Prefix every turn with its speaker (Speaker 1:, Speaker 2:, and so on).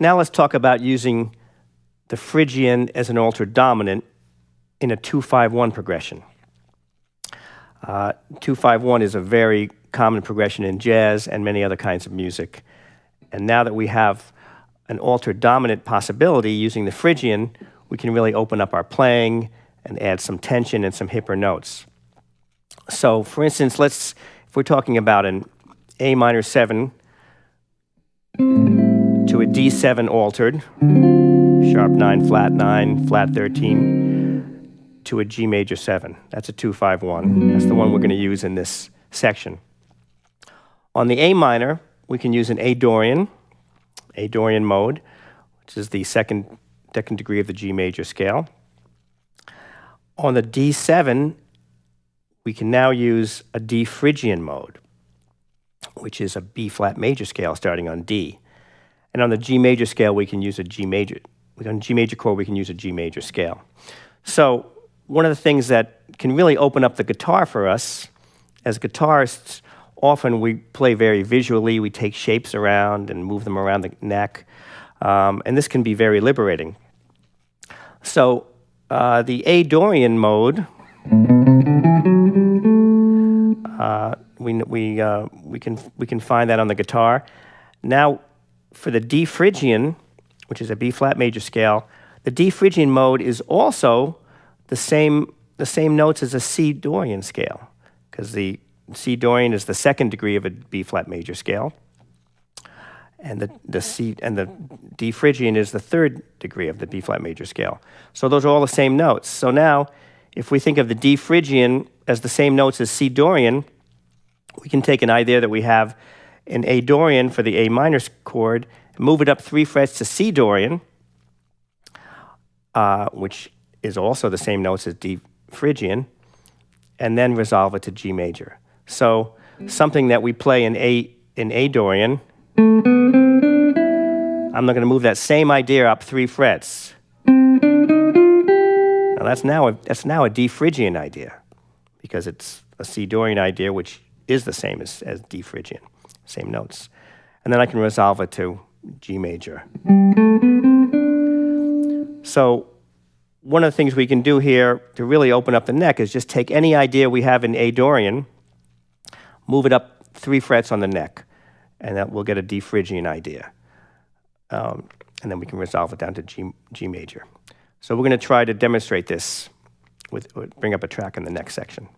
Speaker 1: Now let's talk about using the Phrygian as an altered dominant in a 2-5-1 progression. 2-5-1 is a very common progression in jazz and many other kinds of music. And now that we have an altered dominant possibility using the Phrygian, we can really open up our playing and add some tension and some hipper notes. So, for instance, if we're talking about an A minor 7 to a D7 altered, sharp 9, flat 13, to a G major 7. That's a 2-5-1. That's the one we're going to use in this section. On the A minor, we can use an A Dorian mode, which is the second degree of the G major scale. On the D7, we can now use a D Phrygian mode, which is a B flat major scale starting on D. And on the G major scale, we can use a G major. On G major chord, we can use a G major scale. So one of the things that can really open up the guitar for us, as guitarists, often we play very visually. We take shapes around and move them around the neck. And this can be very liberating. So the A Dorian mode, we can find that on the guitar. Now, for the D Phrygian, which is a B flat major scale, the D Phrygian mode is also the same notes as a C Dorian scale, because the C Dorian is the second degree of a B flat major scale, and the D Phrygian is the third degree of the B flat major scale. So those are all the same notes. So now, if we think of the D Phrygian as the same notes as C Dorian, we can take an idea that we have an A Dorian for the A minor chord, move it up 3 frets to C Dorian, which is also the same notes as D Phrygian, and then resolve it to G major. So something that we play in A Dorian, I'm not going to move that same idea up 3 frets. Now that's now a D Phrygian idea, because it's a C Dorian idea, which is the same as D Phrygian, same notes. And then I can resolve it to G major. So one of the things we can do here to really open up the neck is just take any idea we have in A Dorian, move it up 3 frets on the neck, and that we'll get a D Phrygian idea. And then we can resolve it down to G major. So we're going to try to demonstrate this bring up a track in the next section.